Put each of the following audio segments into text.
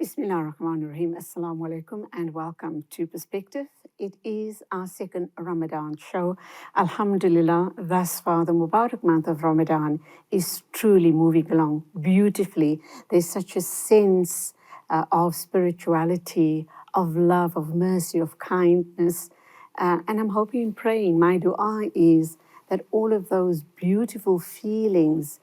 Bismillahirrahmanirrahim. Assalamu alaikum and welcome to Perspective. It is our second Ramadan show. Alhamdulillah, thus far the Mubarak month of Ramadan is truly moving along beautifully. There's such a sense of spirituality, of love, of mercy, of kindness. And I'm hoping and praying, my dua is that all of those beautiful feelings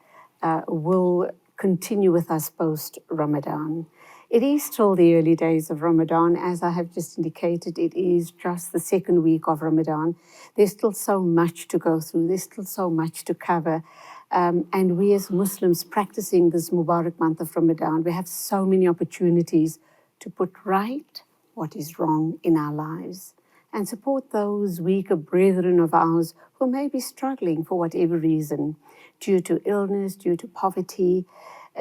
will continue with us post-Ramadan. It is still the early days of Ramadan. As I have just indicated, it is just the second week of Ramadan. There's still so much to go through. There's still so much to cover. And we as Muslims practicing this Mubarak month of Ramadan, we have so many opportunities to put right what is wrong in our lives and support those weaker brethren of ours who may be struggling for whatever reason, due to illness, due to poverty,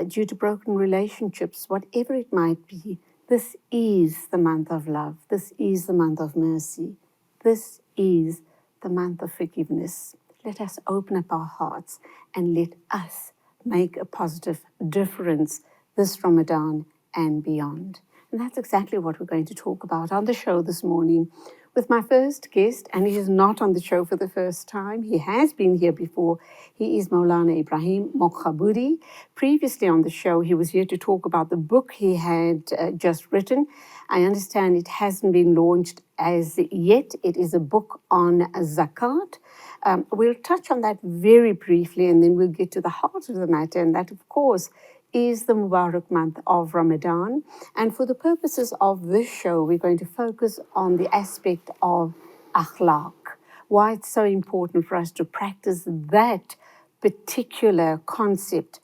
due to broken relationships, whatever it might be. This is the month of love. This is the month of mercy. This is the month of forgiveness. Let us open up our hearts and let us make a positive difference this Ramadan and beyond. And that's exactly what we're going to talk about on the show this morning with my first guest, and he is not on the show for the first time. He has been here before. He is Maulana Ebrahim Mokgabudi. Previously on the show, he was here to talk about the book he had just written. I understand it hasn't been launched as yet. It is a book on zakat. We'll touch on that very briefly, and then we'll get to the heart of the matter, and that, of course, is the Mubarak month of Ramadan. And for the purposes of this show, we're going to focus on the aspect of akhlaq, why it's so important for us to practice that particular concept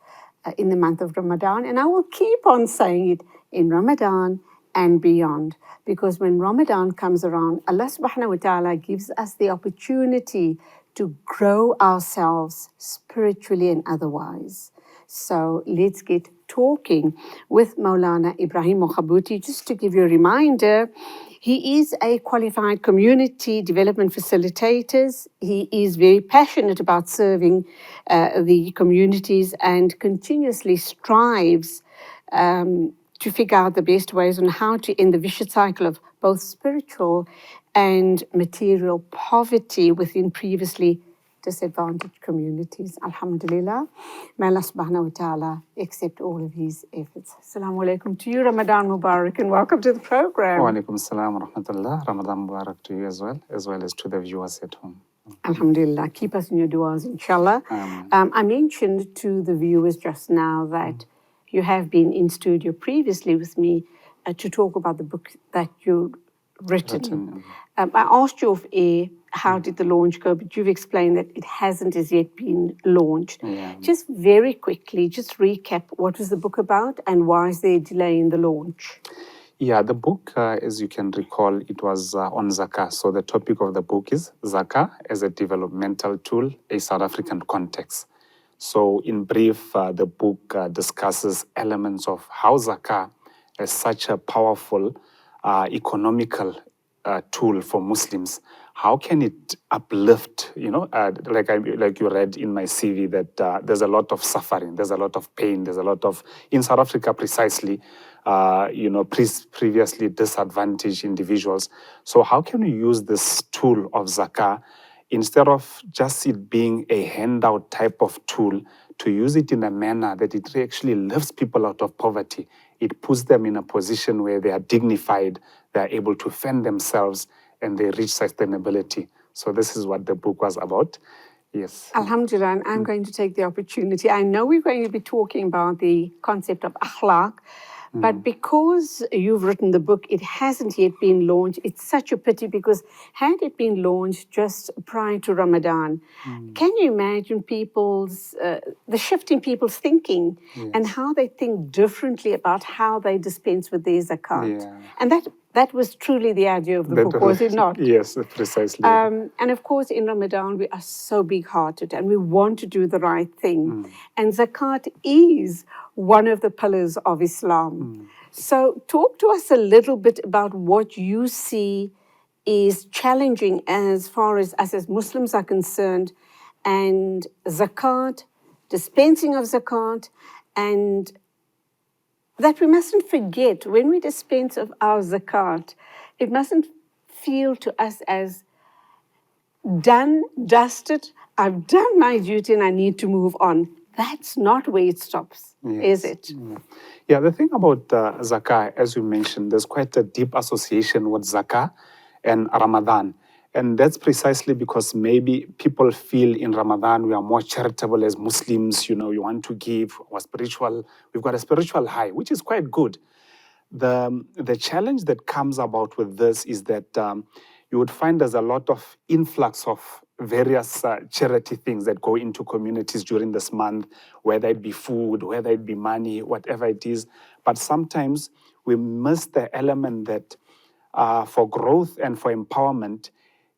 in the month of Ramadan. And I will keep on saying it in Ramadan and beyond, because when Ramadan comes around, Allah subhanahu wa ta'ala gives us the opportunity to grow ourselves spiritually and otherwise. So let's get talking with Maulana Ebrahim Mokgabudi. Just to give you a reminder, he is a qualified community development facilitator. He is very passionate about serving the communities and continuously strives to figure out the best ways on how to end the vicious cycle of both spiritual and material poverty within previously disadvantaged communities. Alhamdulillah. May Allah subhanahu wa ta'ala accept all of his efforts. Assalamu alaikum to you, Ramadan Mubarak, and welcome to the program. Wa alaikum assalam wa rahmatullah. Ramadan Mubarak to you as well as to the viewers at home. Alhamdulillah. Keep us in your du'as, inshallah. I mentioned to the viewers just now that you have been in studio previously with me to talk about the book that you've written. I asked you off air, how did the launch go? But you've explained that it hasn't as yet been launched. Yeah. Just very quickly, just recap, what was the book about and why is there a delay in the launch? Yeah, the book, as you can recall, it was on zakah. So the topic of the book is zakah as a developmental tool, a South African context. So in brief, the book discusses elements of how zakah is such a powerful economical tool for Muslims. How can it uplift, like you read in my CV, that there's a lot of suffering, there's a lot of pain, there's a lot of, in South Africa precisely, previously disadvantaged individuals. So how can we use this tool of zakah, instead of just it being a handout type of tool, to use it in a manner that it actually lifts people out of poverty? It puts them in a position where they are dignified, they are able to fend themselves, and they reach sustainability. So this is what the book was about. Yes. Alhamdulillah, and I'm going to take the opportunity. I know we're going to be talking about the concept of akhlaq, But because you've written the book, it hasn't yet been launched. It's such a pity because had it been launched just prior to Ramadan, can you imagine the shift in people's thinking and how they think differently about how they dispense with their zakat? Yeah. And that was truly the idea of the book, was it not? Yes, precisely. And of course, in Ramadan, we are so big-hearted and we want to do the right thing. And zakat is one of the pillars of Islam. So talk to us a little bit about what you see is challenging as far as us as Muslims are concerned, and zakat, dispensing of zakat, and that we mustn't forget when we dispense of our zakat, it mustn't feel to us as done, dusted, I've done my duty and I need to move on. That's not where it stops, is it? Yeah, the thing about zakah, as you mentioned, there's quite a deep association with zakah and Ramadan. And that's precisely because maybe people feel in Ramadan we are more charitable as Muslims, you want to give, we've got a spiritual high, which is quite good. The challenge that comes about with this is that you would find there's a lot of influx of various charity things that go into communities during this month, whether it be food, whether it be money, whatever it is. But sometimes we miss the element that for growth and for empowerment,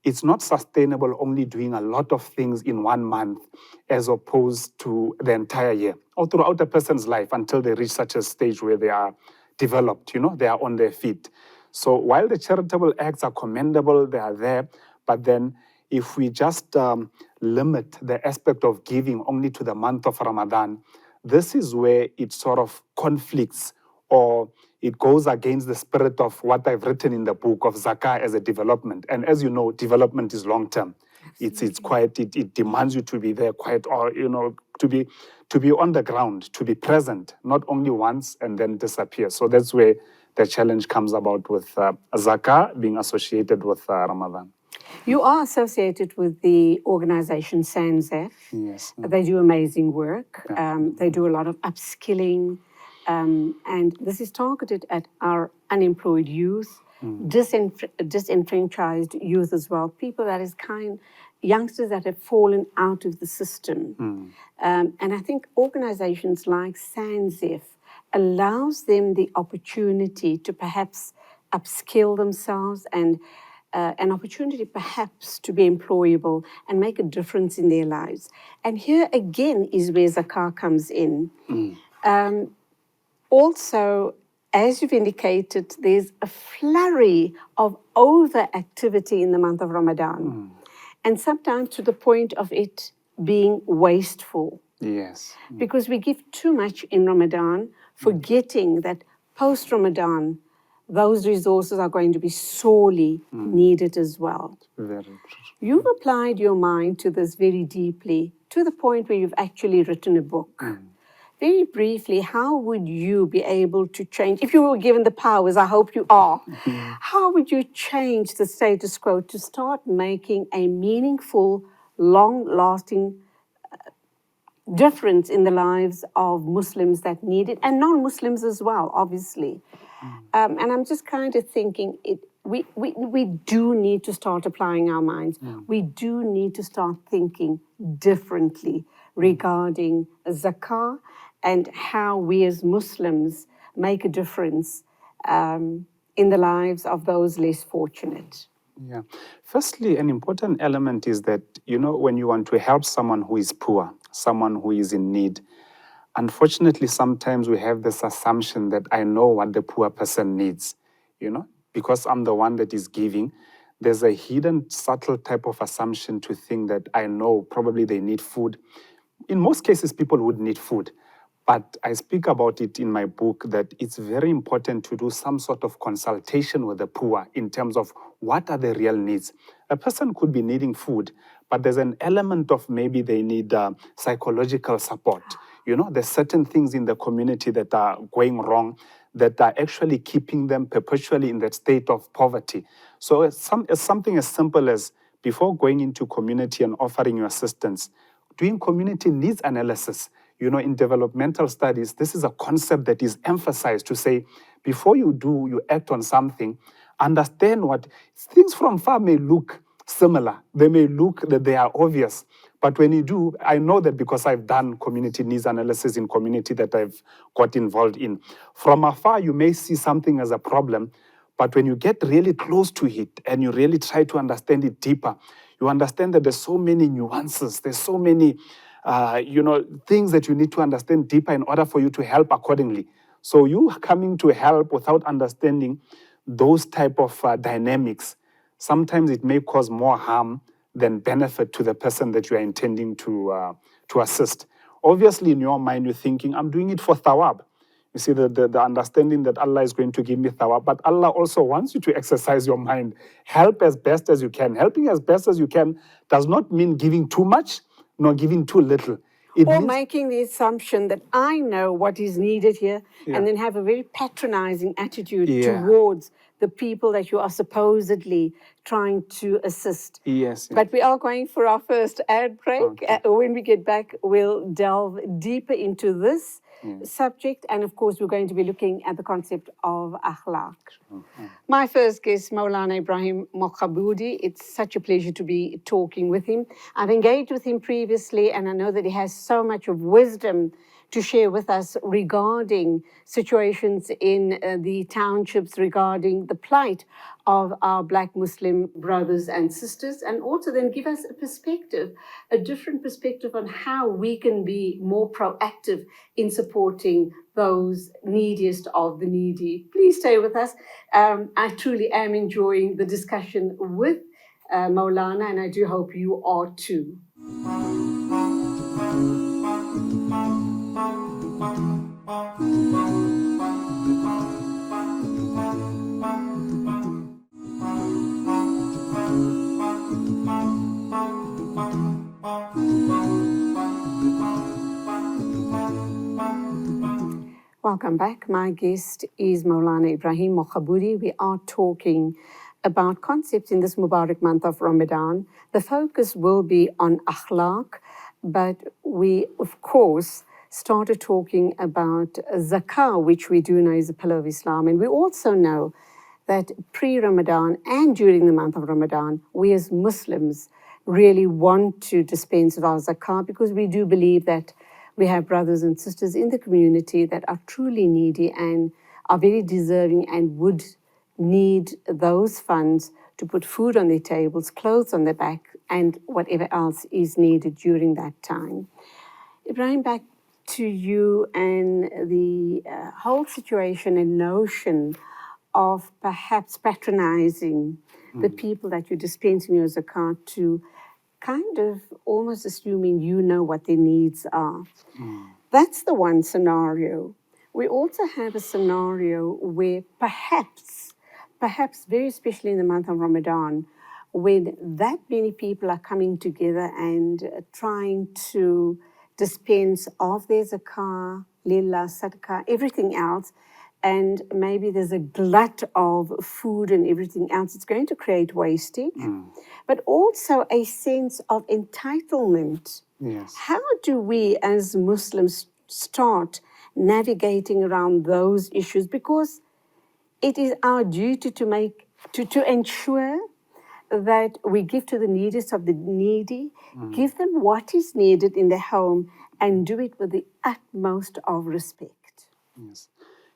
it's not sustainable only doing a lot of things in 1 month as opposed to the entire year or throughout a person's life until they reach such a stage where they are developed, they are on their feet. So while the charitable acts are commendable, they are there, but then if we just limit the aspect of giving only to the month of Ramadan, this is where it sort of conflicts or it goes against the spirit of what I've written in the book of zakah as a development. And as you know, development is long term. It's quite, it demands you to be there quite, or to be on the ground, to be present, not only once and then disappear. So that's where the challenge comes about with zakah being associated with Ramadan. You are associated with the organization SANZEF. Yes. They do amazing work. They do a lot of upskilling. And this is targeted at our unemployed youth, disenfranchised youth as well, people that is youngsters that have fallen out of the system. And I think organizations like SANZEF allows them the opportunity to perhaps upskill themselves and an opportunity perhaps to be employable and make a difference in their lives. And here again is where zakah comes in. Also, as you've indicated, there's a flurry of overactivity in the month of Ramadan. And sometimes to the point of it being wasteful. Yes. Because we give too much in Ramadan, forgetting that post-Ramadan, those resources are going to be sorely needed as well. Very true. You've applied your mind to this very deeply, to the point where you've actually written a book. Very briefly, how would you be able to change, if you were given the powers, I hope you are, how would you change the status quo to start making a meaningful, long-lasting difference in the lives of Muslims that need it, and non-Muslims as well, obviously? And I'm just kind of thinking, we do need to start applying our minds. We do need to start thinking differently regarding zakah and how we as Muslims make a difference in the lives of those less fortunate. Yeah. Firstly, an important element is that, when you want to help someone who is poor, someone who is in need, unfortunately, sometimes we have this assumption that I know what the poor person needs, because I'm the one that is giving. There's a hidden, subtle type of assumption to think that I know probably they need food. In most cases, people would need food. But I speak about it in my book that it's very important to do some sort of consultation with the poor in terms of what are the real needs. A person could be needing food, but there's an element of maybe they need psychological support. There's certain things in the community that are going wrong that are actually keeping them perpetually in that state of poverty. So it's something as simple as, before going into community and offering your assistance, doing community needs analysis. in developmental studies, this is a concept that is emphasized to say, before you act on something, understand what things from far may look similar. They may look that they are obvious. But when you do, I know that because I've done community needs analysis in community that I've got involved in. From afar, you may see something as a problem, but when you get really close to it and you really try to understand it deeper, you understand that there's so many nuances, there's so many things that you need to understand deeper in order for you to help accordingly. So you coming to help without understanding those type of dynamics, sometimes it may cause more harm than benefit to the person that you are intending to assist. Obviously, in your mind, you're thinking, I'm doing it for thawab. You see, the understanding that Allah is going to give me thawab, but Allah also wants you to exercise your mind. Help as best as you can. Helping as best as you can does not mean giving too much, nor giving too little. It Or means making the assumption that I know what is needed here, Yeah. and then have a very patronizing attitude Yeah. towards the people that you are supposedly trying to assist. Yes. But we are going for our first ad break. Okay. When we get back, we'll delve deeper into this subject. And of course, we're going to be looking at the concept of akhlaq. My first guest, Maulana Ebrahim Mokgabudi. It's such a pleasure to be talking with him. I've engaged with him previously, and I know that he has so much of wisdom to share with us regarding situations in the townships, regarding the plight of our Black Muslim brothers and sisters, and also then give us a perspective, a different perspective on how we can be more proactive in supporting those neediest of the needy. Please stay with us. I truly am enjoying the discussion with Maulana, and I do hope you are too. Welcome back. My guest is Maulana Ebrahim Mokgabudi. We are talking about concepts in this Mubarak month of Ramadan. The focus will be on akhlaq, but we, of course, started talking about zakah, which we do know is a pillar of Islam. And we also know that pre-Ramadan and during the month of Ramadan, we as Muslims really want to dispense of our zakah because we do believe that we have brothers and sisters in the community that are truly needy and are very deserving and would need those funds to put food on their tables, clothes on their back, and whatever else is needed during that time. Ibrahim, back to you and the whole situation and notion of perhaps patronizing the people that you're dispensing your zakat to, kind of almost assuming you know what their needs are. That's the one scenario. We also have a scenario where perhaps very especially in the month of Ramadan, when that many people are coming together and trying to dispense of their zakah, lillah, sadaqah, everything else, and maybe there's a glut of food and everything else, it's going to create wastage, but also a sense of entitlement. Yes. How do we as Muslims start navigating around those issues? Because it is our duty to ensure that we give to the neediest of the needy, give them what is needed in their home, and do it with the utmost of respect. Yes.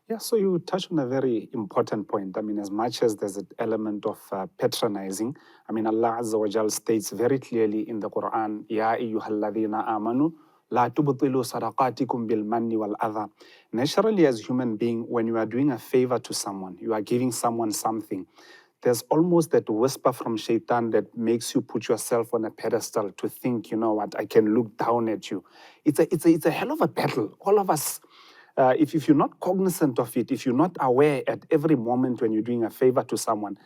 Yeah, so you touched on a very important point. I mean, as much as there's an element of patronizing, I mean, Allah Azza wa Jal states very clearly in the Quran, Ya ayyuhalladhina amanu, la tubtilu sadaqatikum bil manni wal adha. Naturally, as human being, when you are doing a favor to someone, you are giving someone something, there's almost that whisper from shaitan that makes you put yourself on a pedestal to think, you know what, I can look down at you. It's a hell of a battle. All of us, if you're not cognizant of it, if you're not aware at every moment when you're doing a favor to someone,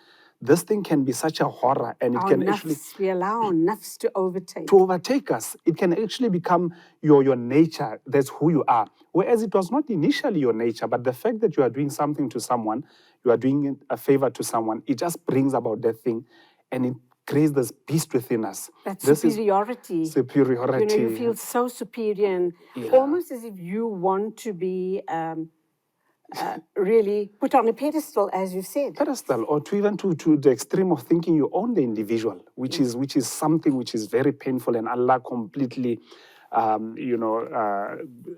this thing can be such a horror, and it can actually we allow our nafs to overtake us. It can actually become your nature. That's who you are. Whereas it was not initially your nature, but the fact that you are doing something to someone, you are doing a favor to someone, it just brings about that thing, and it creates this beast within us. That This superiority. is superiority. You feel so superior and almost as if you want to be really put on a pedestal, as you said. Pedestal, or to even to the extreme of thinking you own the individual, which is something which is very painful, and Allah completely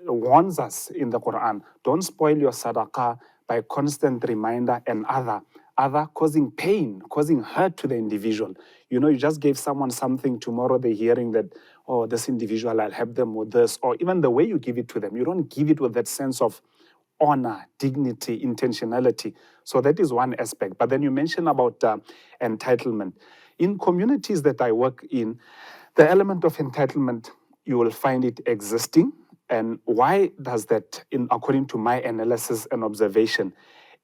warns us in the Quran. Don't spoil your sadaqah by constant reminder and other causing pain, causing hurt to the individual. You just gave someone something, tomorrow they're hearing that, oh, this individual, I'll help them with this, or even the way you give it to them. You don't give it with that sense of honor, dignity, intentionality. So that is one aspect. But then you mentioned about entitlement. In communities that I work in, the element of entitlement, you will find it existing. And why does that, according to my analysis and observation?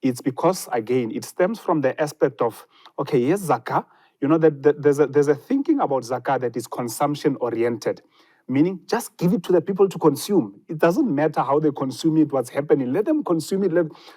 It's because, again, it stems from the aspect of, okay, yes, zakah, that there's a thinking about zakah that is consumption-oriented. Meaning, just give it to the people to consume. It doesn't matter how they consume it, what's happening. Let them consume it.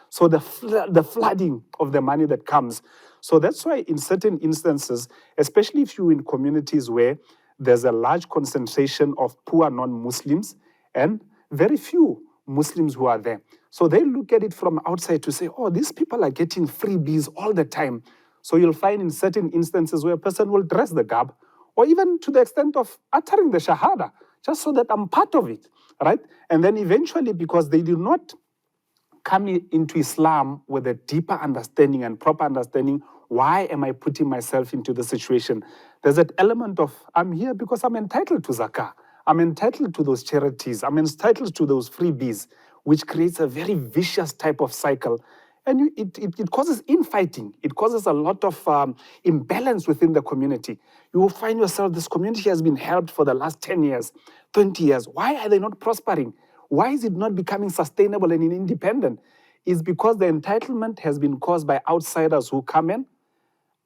So the flooding of the money that comes. So that's why in certain instances, especially if you're in communities where there's a large concentration of poor non-Muslims and very few Muslims who are there. So they look at it from outside to say, oh, these people are getting freebies all the time. So you'll find in certain instances where a person will dress the garb, or even to the extent of uttering the shahada, just so that I'm part of it, right? And then eventually, because they do not come into Islam with a deeper understanding and proper understanding, why am I putting myself into the situation? There's that element of, I'm here because I'm entitled to zakah. I'm entitled to those charities. I'm entitled to those freebies, which creates a very vicious type of cycle. And it causes infighting. It causes a lot of imbalance within the community. You will find yourself, this community has been helped for the last 10 years, 20 years. Why are they not prospering? Why is it not becoming sustainable and independent? It's because the entitlement has been caused by outsiders who come in.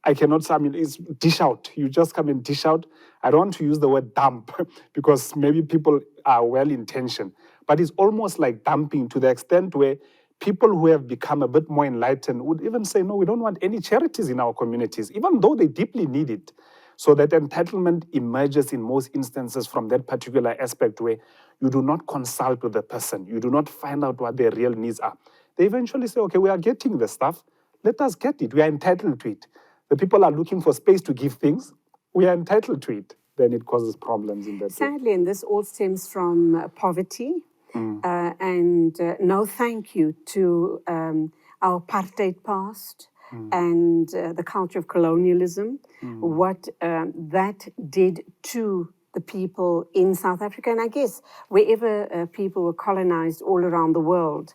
It's dish out. You just come and dish out. I don't want to use the word dump because maybe people are well-intentioned, but it's almost like dumping to the extent where people who have become a bit more enlightened would even say, no, we don't want any charities in our communities, even though they deeply need it. So that entitlement emerges in most instances from that particular aspect where you do not consult with the person. You do not find out what their real needs are. They eventually say, okay, we are getting the stuff. Let us get it. We are entitled to it. The people are looking for space to give things. We are entitled to it. Then it causes problems in that way. Sadly, and this all stems from poverty. And no thank you to our apartheid past and the culture of colonialism, what that did to the people in South Africa. And I guess wherever people were colonized all around the world,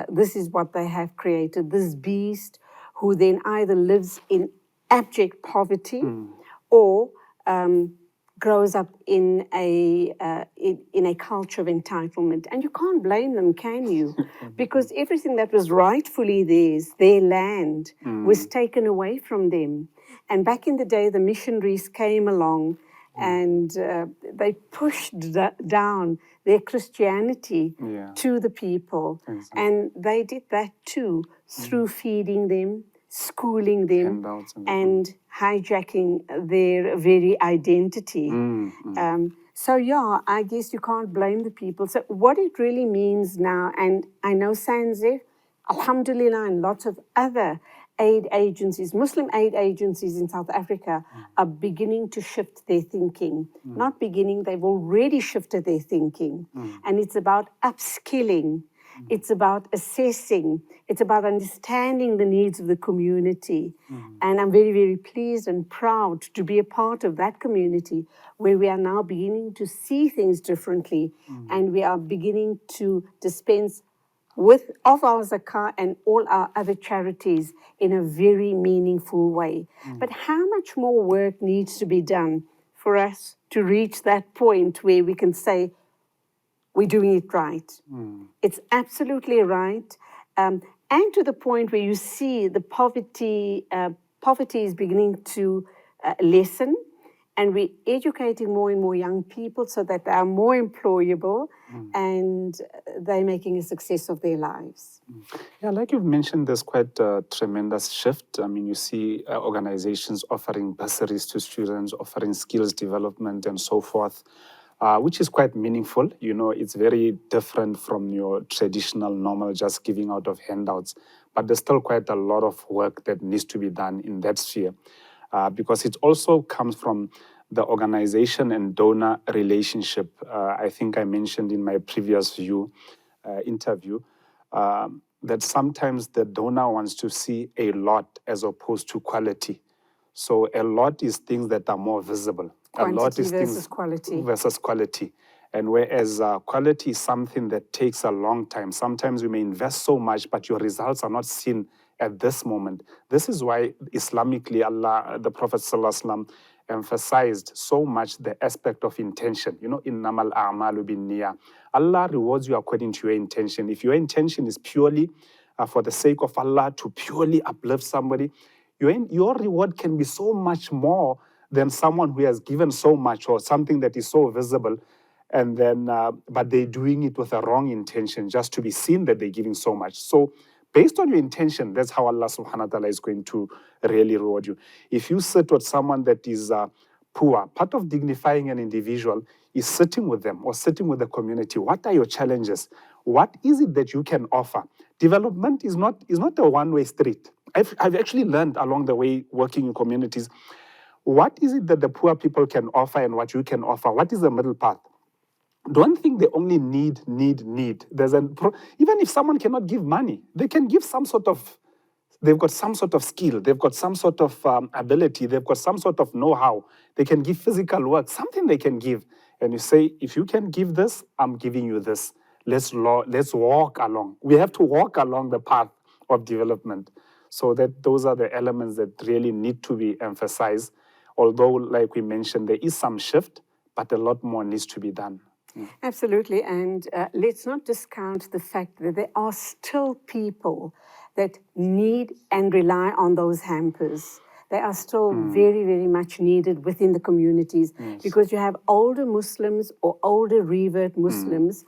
this is what they have created, this beast who then either lives in abject poverty or grows up in a culture of entitlement. And you can't blame them, can you? Because everything that was rightfully theirs, their land, was taken away from them. And back in the day, the missionaries came along and they pushed down their Christianity to the people. Exactly. And they did that too, through feeding them, schooling them, and hijacking their very identity. So yeah, I guess you can't blame the people. So what it really means now, and I know Sanzef, alhamdulillah, and lots of other aid agencies, Muslim aid agencies in South Africa are beginning to shift their thinking. Not beginning, they've already shifted their thinking. And it's about upskilling. It's about assessing. It's about understanding the needs of the community. And I'm very, very pleased and proud to be a part of that community where we are now beginning to see things differently and we are beginning to dispense of our zakah and all our other charities in a very meaningful way. But how much more work needs to be done for us to reach that point where we can say, we're doing it right. It's absolutely right. And to the point where you see the poverty is beginning to lessen and we're educating more and more young people so that they are more employable and they're making a success of their lives. Yeah, like you've mentioned, there's quite a tremendous shift. I mean, you see organizations offering bursaries to students, offering skills development and so forth, which is quite meaningful. You know, it's very different from your traditional, normal, just giving out of handouts. But there's still quite a lot of work that needs to be done in that sphere. Because it also comes from the organization and donor relationship. I think I mentioned in my previous interview that sometimes the donor wants to see a lot as opposed to quality. So a lot is things that are more visible. Quantity a lot is versus things quality. versus quality. And whereas quality is something that takes a long time. Sometimes you may invest so much, but your results are not seen at this moment. This is why Islamically, Allah, the Prophet ﷺ, emphasized so much the aspect of intention. You know, innamal a'malu bin niyyah. Allah rewards you according to your intention. If your intention is purely for the sake of Allah, to purely uplift somebody, your reward can be so much more than someone who has given so much or something that is so visible, and then but they're doing it with a wrong intention, just to be seen that they're giving so much. So based on your intention, that's how Allah subhanahu wa ta'ala is going to really reward you. If you sit with someone that is poor, part of dignifying an individual is sitting with them or sitting with the community. What are your challenges? What is it that you can offer? Development is not a one-way street. I've actually learned along the way working in communities, what is it that the poor people can offer and what you can offer? What is the middle path? Don't think they only need. Even if someone cannot give money, they can give some sort of, they've got some sort of skill, they've got some sort of ability, they've got some sort of know-how, they can give physical work, something they can give. And you say, if you can give this, I'm giving you this. Let's walk along. We have to walk along the path of development. So that those are the elements that really need to be emphasized. Although, like we mentioned, there is some shift, but a lot more needs to be done. Absolutely, and let's not discount the fact that there are still people that need and rely on those hampers. They are still very, very much needed within the communities, because you have older Muslims or older revert Muslims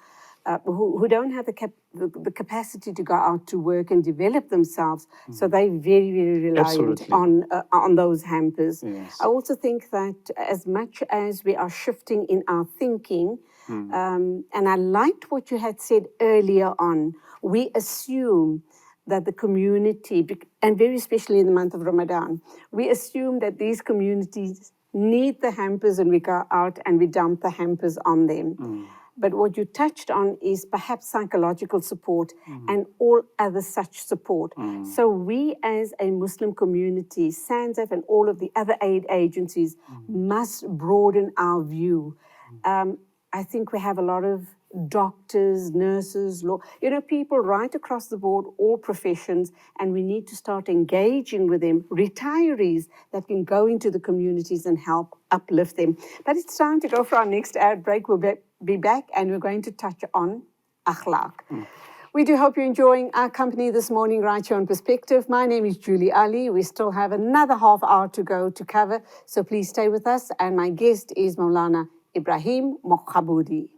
who don't have the capacity to go out to work and develop themselves, so they're very, very reliant on those hampers. Yes. I also think that as much as we are shifting in our thinking, and I liked what you had said earlier on, we assume that the community, and very especially in the month of Ramadan, we assume that these communities need the hampers and we go out and we dump the hampers on them. But what you touched on is perhaps psychological support and all other such support. So we as a Muslim community, SANZAF and all of the other aid agencies must broaden our view. I think we have a lot of doctors, nurses, people right across the board, all professions, and we need to start engaging with them, retirees that can go into the communities and help uplift them. But it's time to go for our next ad break. We'll be back and we're going to touch on akhlaq. We do hope you're enjoying our company this morning right here on Perspective. My name is Julie Ali. We still have another half hour to go to cover, so please stay with us. And my guest is Maulana Ebrahim Mokgabudi.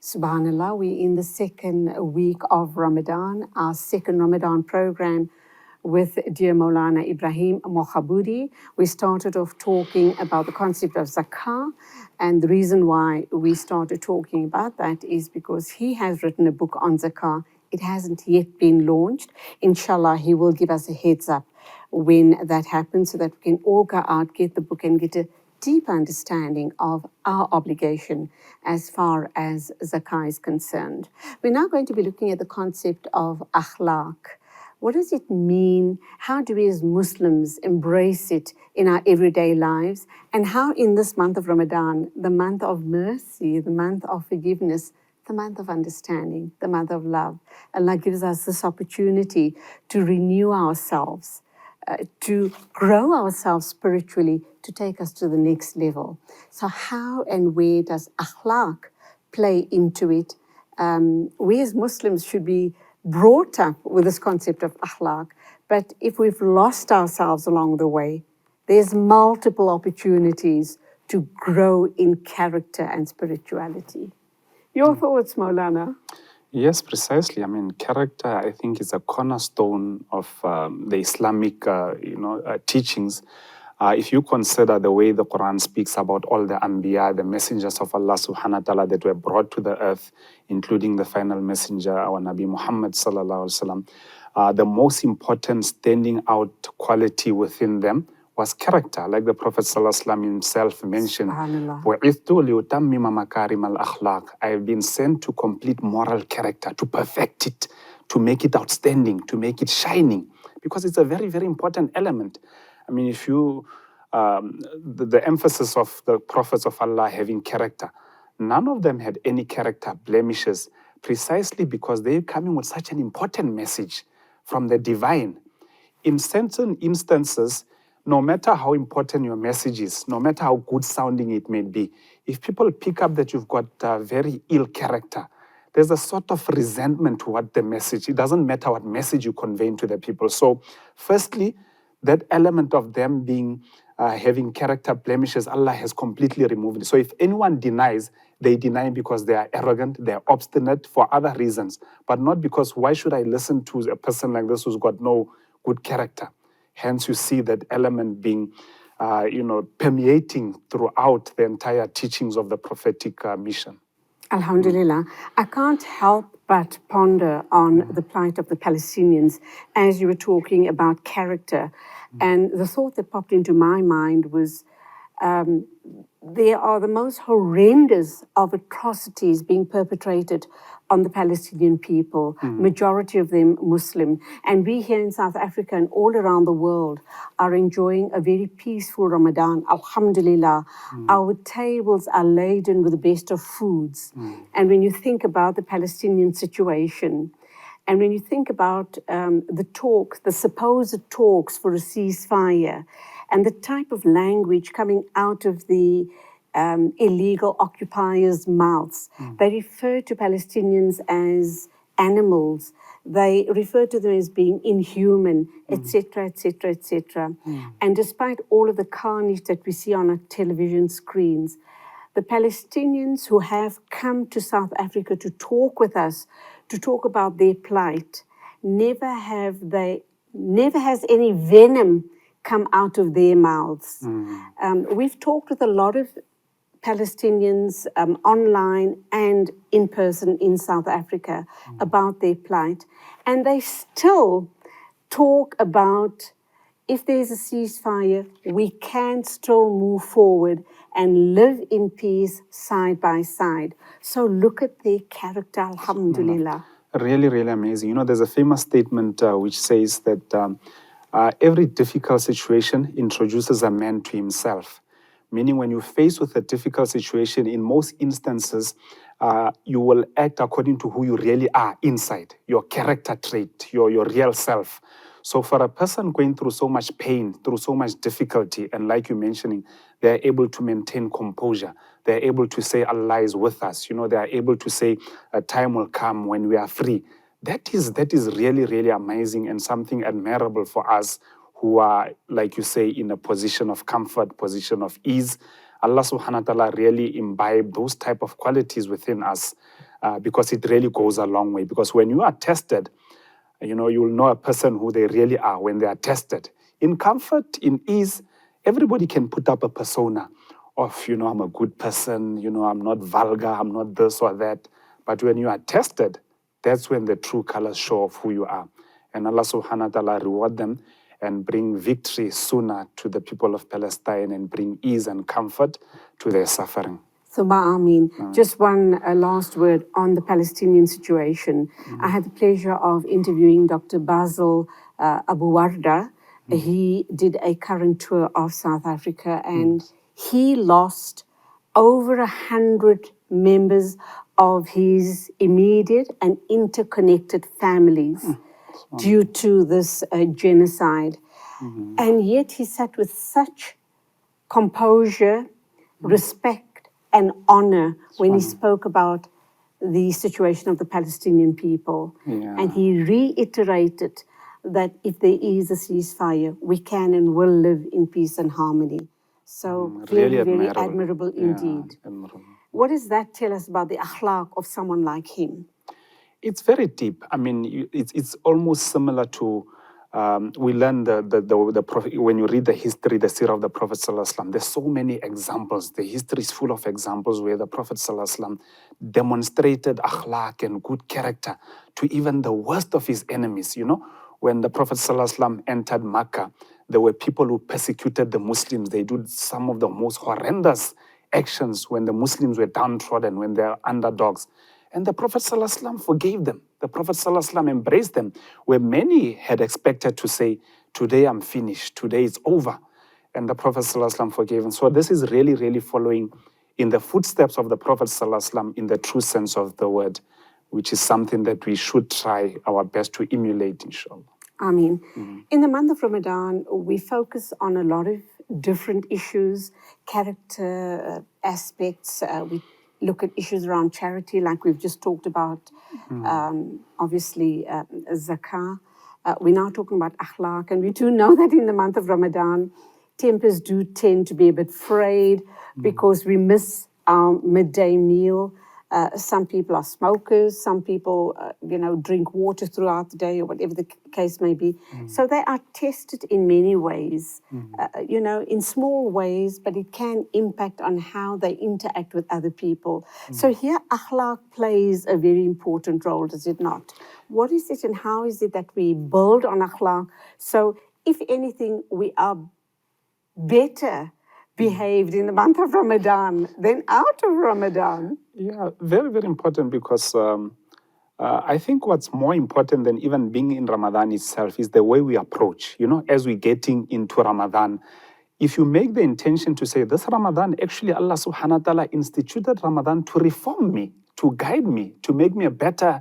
Subhanallah, we're in the second week of Ramadan, our second Ramadan program with dear Maulana Ebrahim Mokgabudi. We started off talking about the concept of zakah, and the reason why we started talking about that is because he has written a book on zakah. It hasn't yet been launched. Inshallah, he will give us a heads up when that happens so that we can all go out, get the book and get a deep understanding of our obligation as far as zakah is concerned. We're now going to be looking at the concept of akhlaq. What does it mean? How do we as Muslims embrace it in our everyday lives? And how in this month of Ramadan, the month of mercy, the month of forgiveness, the month of understanding, the month of love. Allah gives us this opportunity to renew ourselves, to grow ourselves spiritually, to take us to the next level. So how and where does akhlaq play into it? We as Muslims should be brought up with this concept of akhlaq, but if we've lost ourselves along the way, there's multiple opportunities to grow in character and spirituality. Your thoughts, Maulana? Yes, precisely. I mean, character, I think, is a cornerstone of the Islamic, teachings. If you consider the way the Quran speaks about all the Anbiya, the messengers of Allah subhanahu wa ta'ala that were brought to the earth, including the final messenger, our Nabi Muhammad sallallahu alaihi wasallam, the most important standing out quality within them was character, like the Prophet ﷺ himself mentioned. I have been sent to complete moral character, to perfect it, to make it outstanding, to make it shining, because it's a very, very important element. I mean, if you, the emphasis of the prophets of Allah having character, none of them had any character blemishes, precisely because they're coming with such an important message from the divine. In certain instances, no matter how important your message is, no matter how good sounding it may be, if people pick up that you've got very ill character, there's a sort of resentment toward the message. It doesn't matter what message you convey to the people. So, firstly, that element of them being having character blemishes, Allah has completely removed it. So if anyone denies, they deny because they are arrogant, they are obstinate for other reasons, but not because why should I listen to a person like this who's got no good character? Hence, you see that element being, permeating throughout the entire teachings of the prophetic mission. Alhamdulillah. I can't help but ponder on the plight of the Palestinians as you were talking about character. And the thought that popped into my mind was there are the most horrendous of atrocities being perpetrated on the Palestinian people, majority of them Muslim. And we here in South Africa and all around the world are enjoying a very peaceful Ramadan, alhamdulillah. Our tables are laden with the best of foods. And when you think about the Palestinian situation, and when you think about the talks, the supposed talks for a ceasefire, and the type of language coming out of the illegal occupiers' mouths, they refer to Palestinians as animals. They refer to them as being inhuman, etc., etc., etc. And despite all of the carnage that we see on our television screens, the Palestinians who have come to South Africa to talk with us, to talk about their plight, never has any venom come out of their mouths. We've talked with a lot of Palestinians online and in person in South Africa about their plight, and they still talk about if there's a ceasefire, we can still move forward and live in peace side by side. So look at their character, alhamdulillah. Really, really amazing. You know, there's a famous statement which says that every difficult situation introduces a man to himself. Meaning when you're faced with a difficult situation, in most instances, you will act according to who you really are inside, your character trait, your real self. So for a person going through so much pain, through so much difficulty, and like you're mentioning, they're able to maintain composure. They're able to say Allah is with us. You know, they are able to say a time will come when we are free. That is really, really amazing and something admirable for us who are, like you say, in a position of comfort, position of ease. Allah subhanahu wa ta'ala really imbibe those type of qualities within us because it really goes a long way. Because when you are tested, you know, you'll know a person who they really are when they are tested. In comfort, in ease, everybody can put up a persona of, you know, I'm a good person, you know, I'm not vulgar, I'm not this or that. But when you are tested, that's when the true colors show of who you are. And Allah subhanahu wa ta'ala reward them and bring victory sooner to the people of Palestine and bring ease and comfort to their suffering. Thumma Ameen. Just one last word on the Palestinian situation. I had the pleasure of interviewing Dr. Basil Abu Warda. He did a current tour of South Africa and he lost over 100 members of his immediate and interconnected families due to this genocide. And yet he sat with such composure, respect, and honor when he spoke about the situation of the Palestinian people. Yeah. And he reiterated that if there is a ceasefire, we can and will live in peace and harmony. So Really very admirable. admirable Yeah, indeed. admirable. What does that tell us about the akhlaq of someone like him? It's very deep. I mean, it's almost similar to we learn the Prophet, when you read the history, the seerah of the Prophet Sallallahu Alaihi Wasallam, there's so many examples. The history is full of examples where the Prophet Sallallahu Alaihi Wasallam demonstrated akhlaq and good character to even the worst of his enemies. You know, when the Prophet Sallallahu Alaihi Wasallam entered Makkah, there were people who persecuted the Muslims. They did some of the most horrendous actions when the Muslims were downtrodden, when they're underdogs. And the Prophet ﷺ forgave them. The Prophet ﷺ embraced them, where many had expected to say, today I'm finished, today it's over. And the Prophet ﷺ forgave them. So this is really, really following in the footsteps of the Prophet ﷺ in the true sense of the word, which is something that we should try our best to emulate, inshallah. Ameen. In the month of Ramadan, we focus on a lot of different issues, character aspects. We look at issues around charity, like we've just talked about, obviously, zakah. We're now talking about akhlaq, and we do know that in the month of Ramadan, tempers do tend to be a bit frayed because we miss our midday meal. Some people are smokers, some people, drink water throughout the day or whatever the case may be. So they are tested in many ways, in small ways, but it can impact on how they interact with other people. So here, akhlaq plays a very important role, does it not? What is it and how is it that we build on akhlaq? So if anything, we are better behaved in the month of Ramadan than out of Ramadan. Yeah, very, very important because I think what's more important than even being in Ramadan itself is the way we approach. You know, as we're getting into Ramadan, if you make the intention to say, this Ramadan, actually Allah subhanahu wa ta'ala instituted Ramadan to reform me, to guide me, to make me a better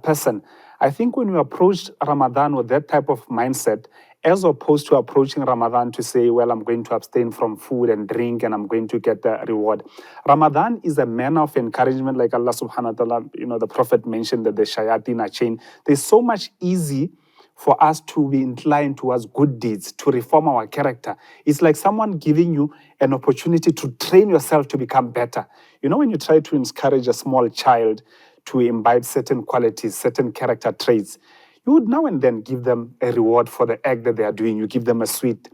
person. I think when we approach Ramadan with that type of mindset, as opposed to approaching Ramadan to say, well, I'm going to abstain from food and drink and I'm going to get the reward. Ramadan is a manner of encouragement, like Allah subhanahu wa ta'ala, the Prophet mentioned that the shayateen are chained. There's so much easy for us to be inclined towards good deeds, to reform our character. It's like someone giving you an opportunity to train yourself to become better. You know, when you try to encourage a small child to imbibe certain qualities, certain character traits, you would now and then give them a reward for the act that they are doing. You give them a sweet.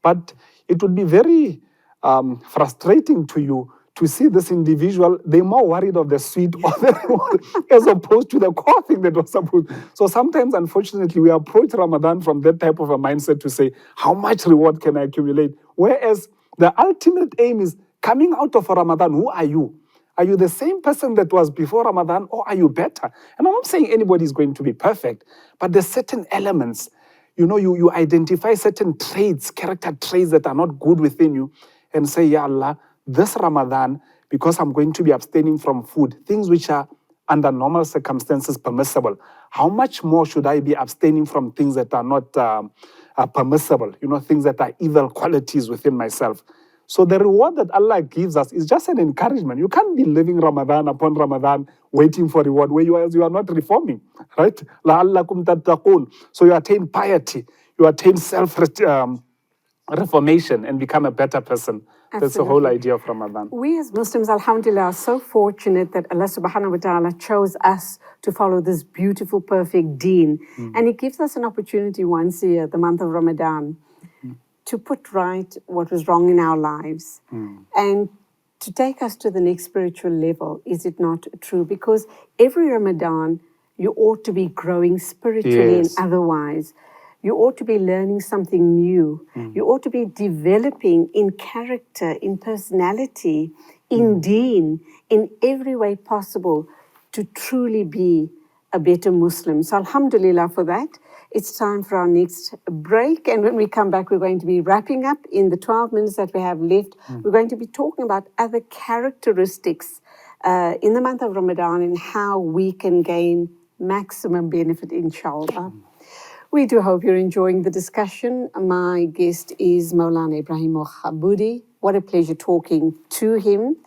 But it would be very frustrating to you to see this individual, they're more worried of the sweet or the reward as opposed to the core thing that was supposed. So sometimes, unfortunately, we approach Ramadan from that type of a mindset to say, how much reward can I accumulate? Whereas the ultimate aim is coming out of Ramadan, who are you? Are you the same person that was before Ramadan, or are you better? And I'm not saying anybody is going to be perfect, but there's certain elements. You identify certain traits, character traits that are not good within you, and say, Ya Allah, this Ramadan, because I'm going to be abstaining from food, things which are under normal circumstances permissible, how much more should I be abstaining from things that are not permissible, things that are evil qualities within myself? So the reward that Allah gives us is just an encouragement. You can't be living Ramadan upon Ramadan waiting for reward where you are not reforming, right? لَعَلَّكُمْ تَتَّقُونَ. So you attain piety, you attain self-reformation and become a better person. Absolutely. That's the whole idea of Ramadan. We as Muslims, alhamdulillah, are so fortunate that Allah subhanahu wa ta'ala chose us to follow this beautiful, perfect deen. And He gives us an opportunity once a year, the month of Ramadan, to put right what was wrong in our lives and to take us to the next spiritual level. Is it not true? Because every Ramadan, you ought to be growing spiritually and otherwise. You ought to be learning something new. You ought to be developing in character, in personality, in deen, in every way possible to truly be a better Muslim. So alhamdulillah for that. It's time for our next break. And when we come back, we're going to be wrapping up in the 12 minutes that we have left. We're going to be talking about other characteristics in the month of Ramadan and how we can gain maximum benefit, inshallah. We do hope you're enjoying the discussion. My guest is Maulana Ebrahim Mokgabudi. What a pleasure talking to him.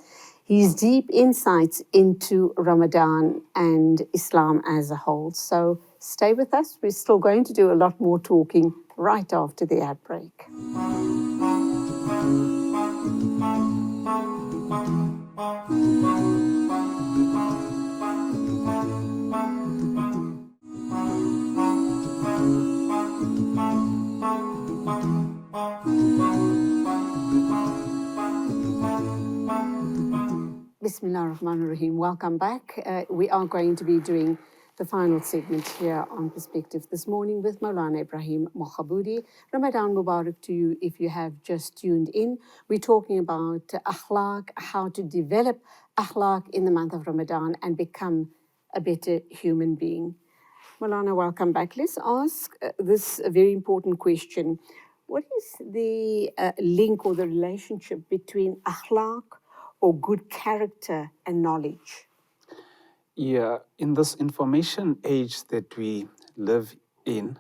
His deep insights into Ramadan and Islam as a whole. So stay with us. We're still going to do a lot more talking right after the ad break. Bismillah ar-Rahman ar-Rahim. Welcome back. We are going to be doing the final segment here on Perspective this morning with Maulana Ebrahim Mokgabudi. Ramadan Mubarak to you if you have just tuned in. We're talking about akhlaq, how to develop akhlaq in the month of Ramadan and become a better human being. Maulana, welcome back. Let's ask this very important question. What is the link or the relationship between akhlaq or good character and knowledge? Yeah, in this information age that we live in,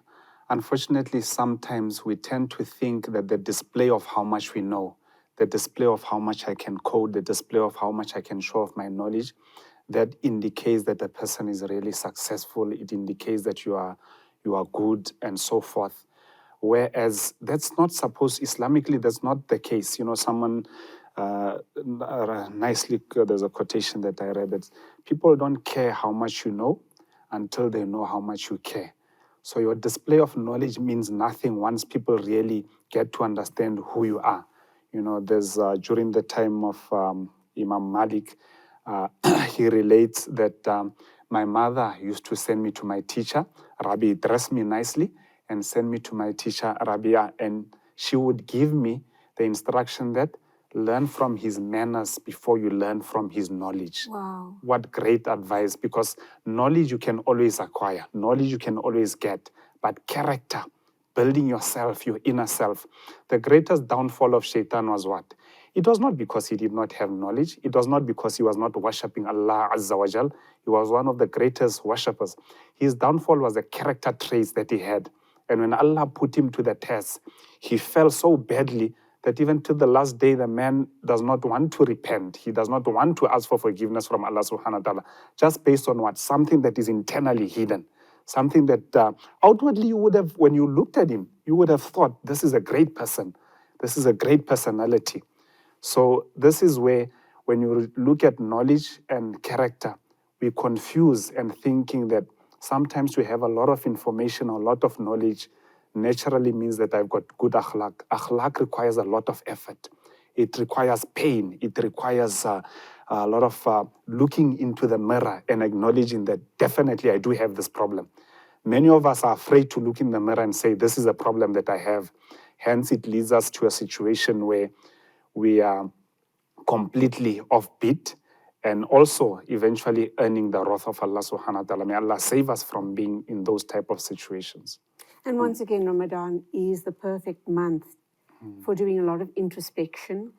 unfortunately, sometimes we tend to think that the display of how much we know, the display of how much I can code, the display of how much I can show off my knowledge, that indicates that the person is really successful. It indicates that you are good and so forth. Whereas that's not supposed, Islamically, that's not the case. You know, someone nicely, there's a quotation that I read that people don't care how much you know until they know how much you care. So your display of knowledge means nothing once people really get to understand who you are. You know, there's during the time of Imam Malik, he relates that my mother used to send me to my teacher, Rabbi, dress me nicely, and send me to my teacher, Rabia, and she would give me the instruction that learn from his manners before you learn from his knowledge. Wow. What great advice, because knowledge you can always acquire, knowledge you can always get, but character, building yourself, your inner self. The greatest downfall of Shaitan was what? It was not because he did not have knowledge. It was not because he was not worshipping Allah Azza wa Jal. He was one of the greatest worshippers. His downfall was the character traits that he had. And when Allah put him to the test, he fell so badly that even to the last day, the man does not want to repent. He does not want to ask for forgiveness from Allah subhanahu wa ta'ala, just based on what? Something that is internally hidden. Something that outwardly you would have, when you looked at him, you would have thought, this is a great person. This is a great personality. So this is where, when you look at knowledge and character, we confuse and thinking that sometimes we have a lot of information, a lot of knowledge, naturally means that I've got good akhlaq. Akhlaq requires a lot of effort. It requires pain. It requires a lot of looking into the mirror and acknowledging that definitely I do have this problem. Many of us are afraid to look in the mirror and say, this is a problem that I have. Hence, it leads us to a situation where we are completely offbeat and also eventually earning the wrath of Allah subhanahu wa ta'ala. May Allah save us from being in those type of situations. And once again, Ramadan is the perfect month for doing a lot of introspection.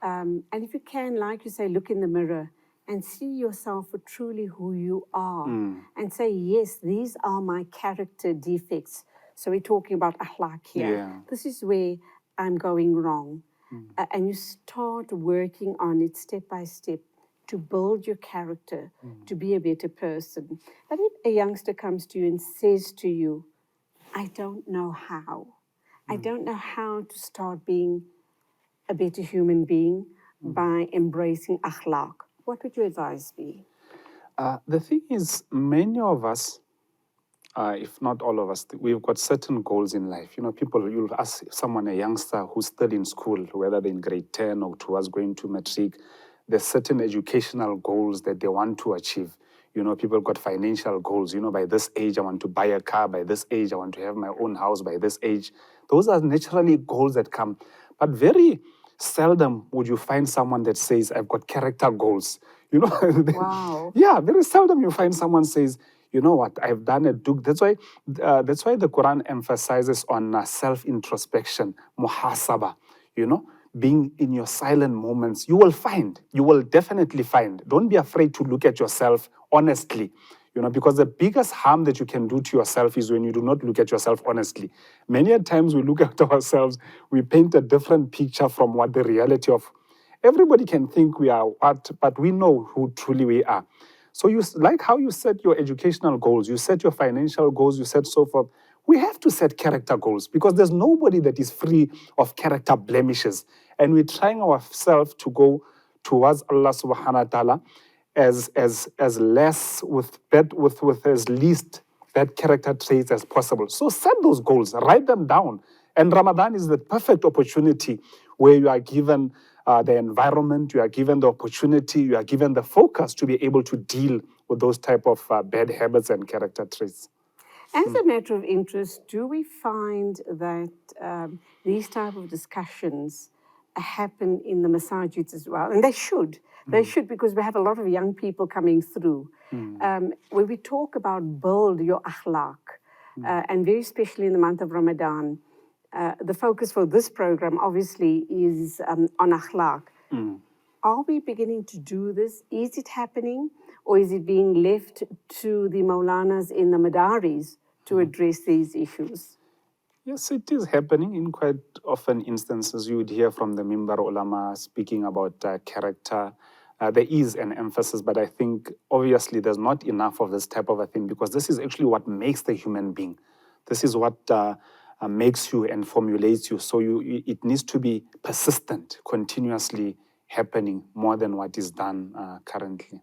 And if you can, like you say, look in the mirror and see yourself for truly who you are and say, yes, these are my character defects. So we're talking about akhlaq here. Yeah. This is where I'm going wrong. And you start working on it step by step to build your character, to be a better person. But if a youngster comes to you and says to you, I don't know how. I don't know how to start being a better human being by embracing akhlaq. What would your advice be? The thing is, many of us, if not all of us, we've got certain goals in life. You know, people, you'll ask someone, a youngster who's still in school, whether they're in grade 10 or towards going to matric, there's certain educational goals that they want to achieve. You know, people got financial goals. You know, by this age, I want to buy a car. By this age, I want to have my own house. By this age, those are naturally goals that come. But very seldom would you find someone that says, I've got character goals. You know, Wow. Yeah, very seldom you find someone says, you know what, I've done a duk. That's why the Quran emphasizes on self-introspection, muhasaba. You know, being in your silent moments, you will definitely find. Don't be afraid to look at yourself honestly, because the biggest harm that you can do to yourself is when you do not look at yourself honestly. Many a times we look at ourselves, we paint a different picture from what the reality of. Everybody can think we are what, but we know who truly we are. So you like how you set your educational goals, you set your financial goals, you set so forth. We have to set character goals because there's nobody that is free of character blemishes. And we're trying ourselves to go towards Allah subhanahu wa ta'ala as less with as least bad character traits as possible. So set those goals, write them down. And Ramadan is the perfect opportunity where you are given the environment, you are given the opportunity, you are given the focus to be able to deal with those type of bad habits and character traits. As a matter of interest, do we find that these type of discussions happen in the masajids as well? And they should. They should, because we have a lot of young people coming through. When we talk about build your akhlaq, and very especially in the month of Ramadan, the focus for this program obviously is on akhlaq. Are we beginning to do this? Is it happening? Or is it being left to the Maulanas in the Madaris to address these issues? Yes, it is happening. In quite often instances, you would hear from the Mimbar ulama speaking about character. There is an emphasis, but I think obviously there's not enough of this type of a thing because this is actually what makes the human being. This is what makes you and formulates you. So it needs to be persistent, continuously happening more than what is done currently.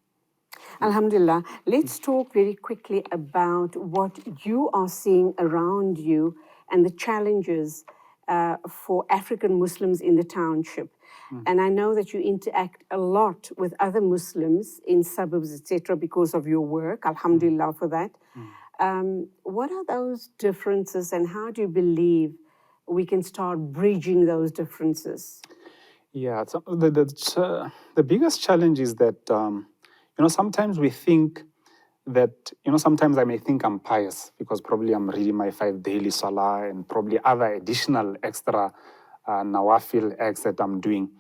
Alhamdulillah. Let's talk very quickly about what you are seeing around you and the challenges for African Muslims in the township. And I know that you interact a lot with other Muslims in suburbs, etc., because of your work. Alhamdulillah for that. What are those differences, and how do you believe we can start bridging those differences? Yeah, so the biggest challenge is that sometimes we think that sometimes I may think I'm pious because probably I'm reading my 5 daily salah and probably other additional extra nawafil acts that I'm doing.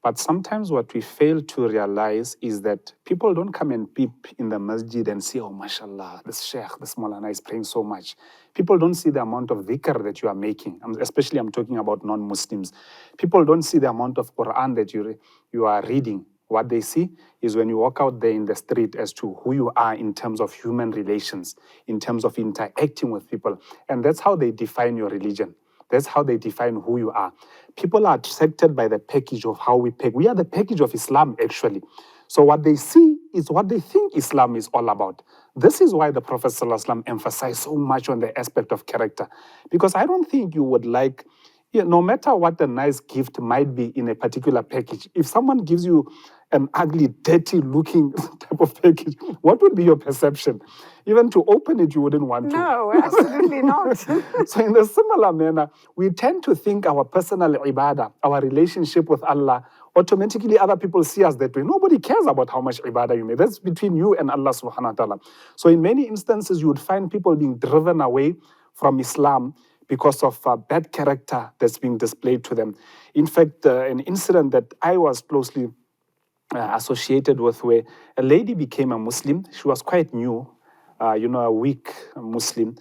But sometimes what we fail to realize is that people don't come and peep in the masjid and say, oh, mashallah, this sheikh, this Maulana is praying so much. People don't see the amount of dhikr that you are making, especially I'm talking about non-Muslims. People don't see the amount of Quran that you are reading. What they see is when you walk out there in the street as to who you are in terms of human relations, in terms of interacting with people. And that's how they define your religion. That's how they define who you are. People are attracted by the package of how we pack. We are the package of Islam, actually. So what they see is what they think Islam is all about. This is why the Prophet ﷺ emphasized so much on the aspect of character. Because I don't think you would like, no matter what a nice gift might be in a particular package, if someone gives you an ugly, dirty-looking type of package, what would be your perception? Even to open it, you wouldn't want to. No, absolutely not. So in a similar manner, we tend to think our personal ibadah, our relationship with Allah, automatically other people see us that way. Nobody cares about how much ibadah you make. That's between you and Allah subhanahu wa ta'ala. So in many instances, you would find people being driven away from Islam because of bad character that's being displayed to them. In fact, an incident that I was closely associated with where a lady became a Muslim. She was quite new, a weak Muslim.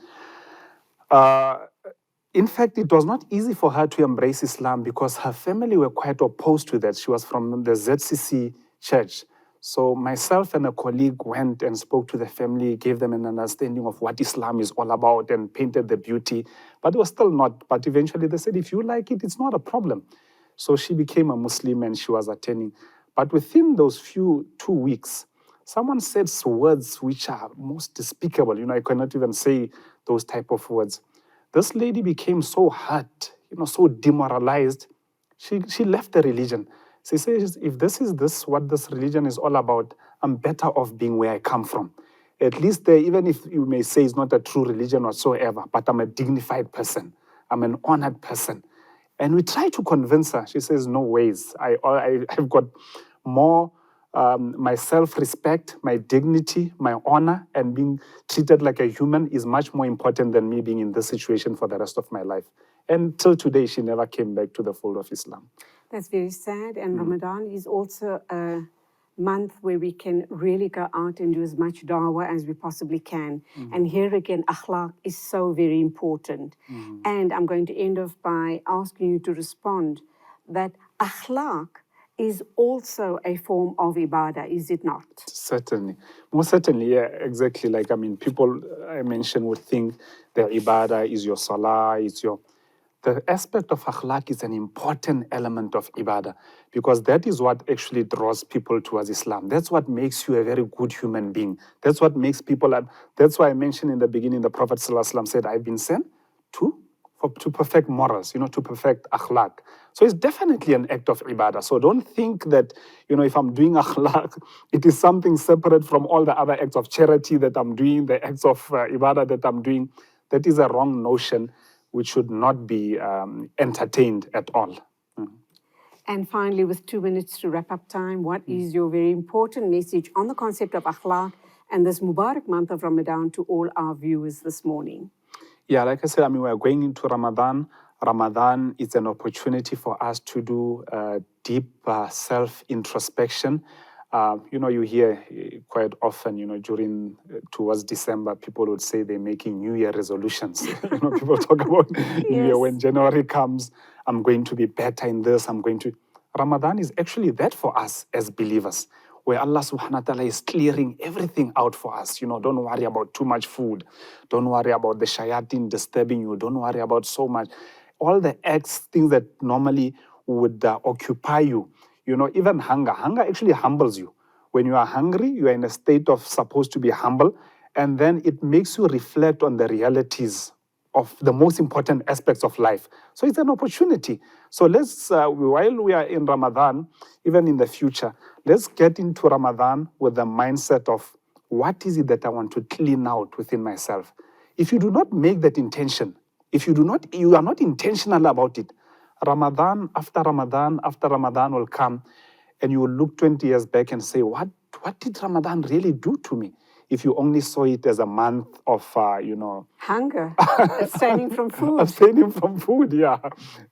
In fact, it was not easy for her to embrace Islam because her family were quite opposed to that. She was from the ZCC church. So myself and a colleague went and spoke to the family, gave them an understanding of what Islam is all about and painted the beauty. But it was still not. But eventually they said, if you like it, it's not a problem. So she became a Muslim and she was attending. But within those 2 weeks, someone said words which are most despicable. I cannot even say those type of words. This lady became so hurt, so demoralized. She left the religion. She says, if this is what this religion is all about, I'm better off being where I come from. At least there, even if you may say it's not a true religion whatsoever, but I'm a dignified person. I'm an honored person. And we try to convince her. She says, no ways. I've got more my self-respect, my dignity, my honor, and being treated like a human is much more important than me being in this situation for the rest of my life. And till today, she never came back to the fold of Islam. That's very sad. And Ramadan is also a month where we can really go out and do as much dawah as we possibly can. And here again, akhlaq is so very important. And I'm going to end off by asking you to respond that akhlaq is also a form of ibadah, is it not? Certainly. Most certainly, yeah, exactly. Like, I mean, people I mentioned would think the ibadah is your salah, it's your... The aspect of akhlaq is an important element of ibadah because that is what actually draws people towards Islam. That's what makes you a very good human being. That's what makes people... That's why I mentioned in the beginning, the Prophet ﷺ said, I've been sent to perfect morals, to perfect akhlaq. So it's definitely an act of ibadah. So don't think that, if I'm doing akhlaq, it is something separate from all the other acts of charity that I'm doing, the acts of ibadah that I'm doing. That is a wrong notion which should not be entertained at all. And finally, with 2 minutes to wrap up time, what is your very important message on the concept of akhlaq and this Mubarak month of Ramadan to all our viewers this morning? Yeah, like I said, I mean, we're going into Ramadan. Ramadan is an opportunity for us to do deep self-introspection. You hear quite often, towards December, people would say they're making New Year resolutions. People talk about New Year. When January comes, I'm going to be better in this, Ramadan is actually that for us as believers, where Allah subhanahu wa ta'ala is clearing everything out for us. Don't worry about too much food. Don't worry about the shayateen disturbing you. Don't worry about so much. All the things that normally would occupy you. Even hunger. Hunger actually humbles you. When you are hungry, you are in a state of supposed to be humble, and then it makes you reflect on the realities of the most important aspects of life. So it's an opportunity. So let's, while we are in Ramadan, even in the future, let's get into Ramadan with the mindset of what is it that I want to clean out within myself. If you do not make that intention, you are not intentional about it, Ramadan after Ramadan will come, and you will look 20 years back and say, what did Ramadan really do to me? If you only saw it as a month of, hunger, abstaining from food. Abstaining from food, yeah.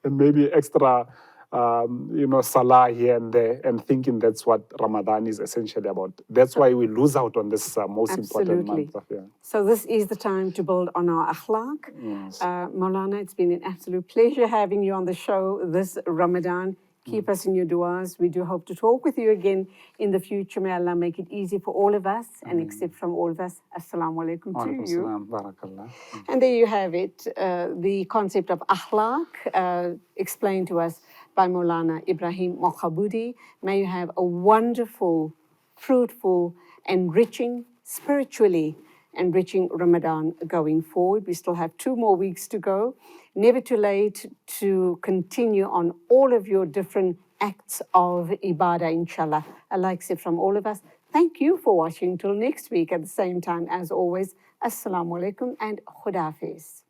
And maybe extra, salah here and there, and thinking that's what Ramadan is essentially about. That's why we lose out on this most important month. So this is the time to build on our akhlaq. Yes. Maulana, it's been an absolute pleasure having you on the show this Ramadan. Keep us in your du'as. We do hope to talk with you again in the future. May Allah make it easy for all of us and accept from all of us. Assalamu alaikum to you. Barakallah. And there you have it, the concept of akhlaq explained to us by Maulana Ebrahim Mokgabudi. May you have a wonderful, fruitful, spiritually enriching Ramadan going forward. We still have 2 more weeks to go. Never too late to continue on all of your different acts of ibadah, inshallah. Allah accept from all of us. Thank you for watching. Till next week at the same time, as always, Assalamu alaikum and Khuda Hafiz.